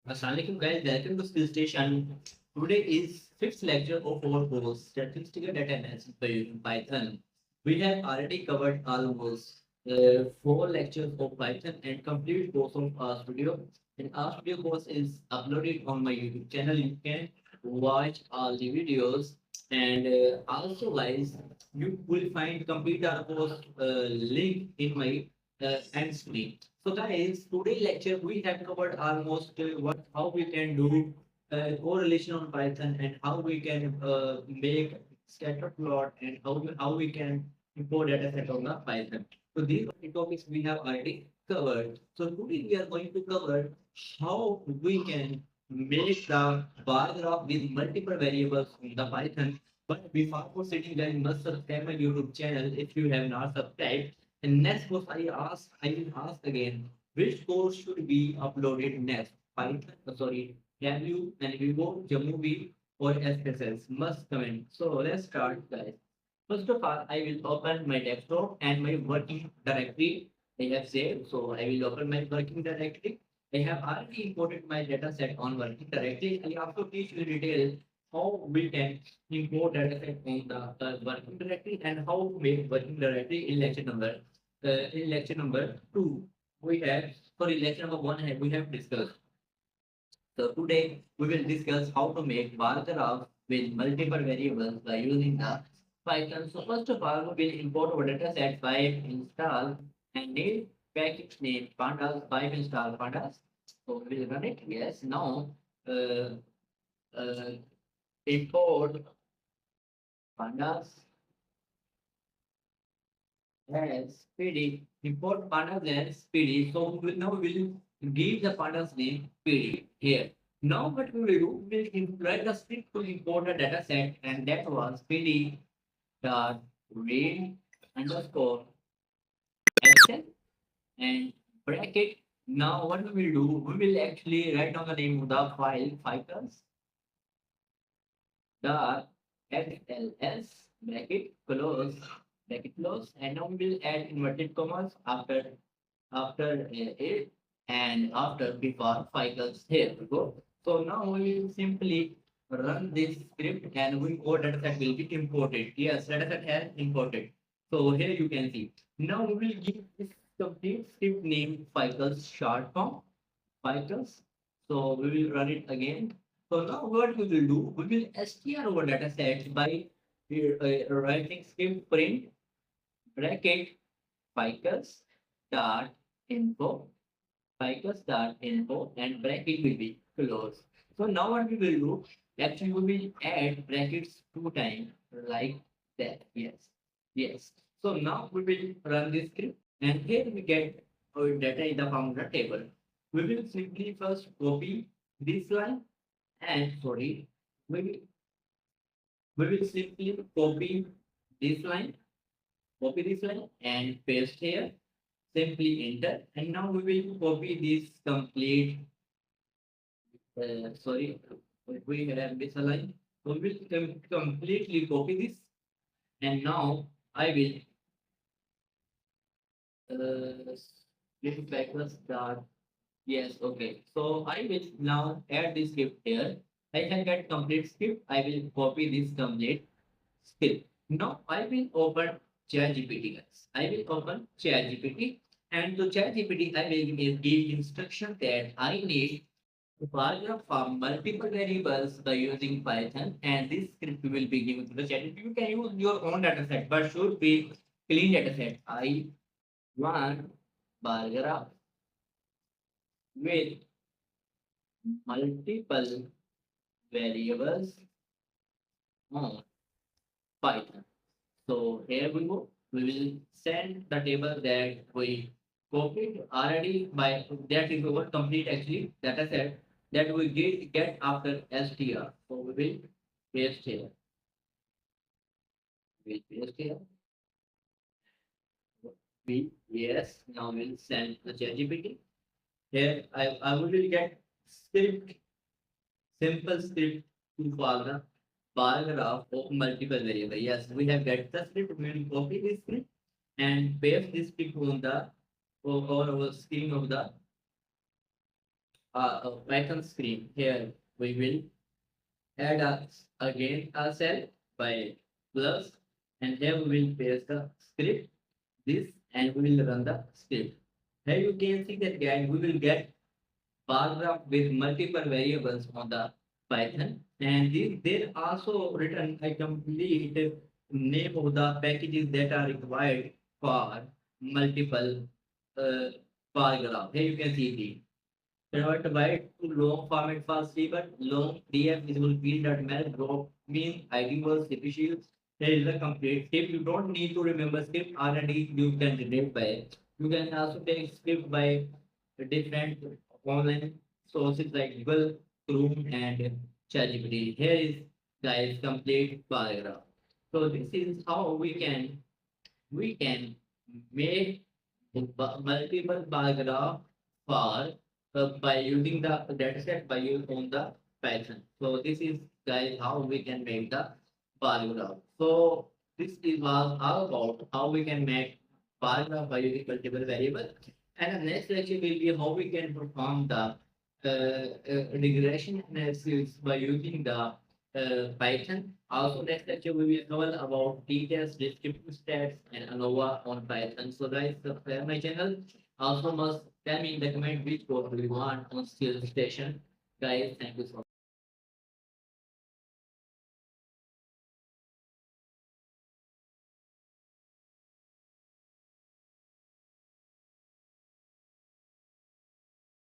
Assalamualaikum guys, welcome to Skill Station. Today is fifth lecture of our course Statistical Data Analysis by using Python. We have already covered almost four lectures of Python and complete course of RStudio. And RStudio course is uploaded on my YouTube channel. You can watch all the videos and also guys, you will find complete our course link in my end screen. So guys, today lecture we have covered almost what how we can do correlation on Python and how we can make scatter plot and how we can import data set on the Python. So these are the topics we have already covered. So today we are going to cover how we can make the bar graph with multiple variables in the Python. But before proceeding, then you must subscribe my YouTube channel if you have not subscribed. And next course I will ask again, which course should be uploaded next? Python, sorry, W and Vivo, Jamuvi or SSS? Must comment. So let's start, guys. First of all, I will open my desktop and my working directory I have saved. So I will open my working directory. I have already imported my data set on working directory. I also teach you in detail how we can import data set on the working directory and how to make working directory in lecture number two. We have sorry lecture number one we have discussed. So today we will discuss how to make bar graph with multiple variables by using the Python. So first of all, we will import our dataset by install and name package name pandas by install pandas. So we will run it. Yes. Now uh, uh, import pandas as PD. Import pandas as PD. So now we will give the pandas name PD here. Now what we will do, we will write the script to import the data set and that was PD dot read underscore Excel and bracket. Now what we will do, we will actually write down the name of the file ficus dot XLS bracket close and now we will add inverted commas after it and after before ficus here we go. So now we will simply run this script and we our dataset will be imported. Yes, dataset has imported. So here you can see. Now we will give this complete script name ficus short form ficus. So we will run it again. So now what we will do, we will str our dataset by writing script print bracket ficus dot info ficus.info and bracket will be closed. So now what we will do, actually we will add brackets two times like that. Yes. Yes. So now we will run this script and here we get our data in the formula table. We will simply first copy this line and sorry, we will, we will simply this line, copy this line and paste here simply enter and now we will copy this complete sorry we have misaligned so we will completely copy this and now I will give backwards start yes okay so I will now add this script here I have got complete script I will copy this complete script now I will open ChatGPT guys I will open ChatGPT and to ChatGPT I will give instruction that I need paragraph from multiple variables by using Python, and this script will be given to the chat. You can use your own dataset, but should be clean dataset. I want paragraph with multiple variables on Python. So here we go. We will send the table that we copied already by that is our complete actually dataset that we get after str. So we will paste here. We'll paste here. We yes. Now we'll send the ChatGPT. Here I will get script simple script to follow the paragraph of multiple variable. Yes, we have get the script. We will copy this script and paste this script on the on our screen of the a Python screen. Here we will add again a cell by plus, and here we will paste the script this, and we will run the script. Here you can see that guys, we will get bar graph with multiple variables on the Python, and this there also written a complete name of the packages that are required for multiple uh, bar graph. Here you can see the convert byte to long format for C, but long df visible field.mel drop means ID was special. Here is the complete script. You don't need to remember script already. You can generate by it. You can also take script by different online sources like Google, Chrome, and ChatGPT. Here is guys complete paragraph. So this is how we can make multiple paragraph for by using the dataset by using on the Python. So this is guys how we can make the paragraph. So this is was all about how we can make paragraph by using multiple variables. And the next lecture will be how we can perform the regression analysis by using the Python. Also, next lecture we will cover about details, descriptive stats, and ANOVA on Python. So guys, subscribe my channel. Also must tell me in the comment which course do you want on skill station. Guys, thank you so much.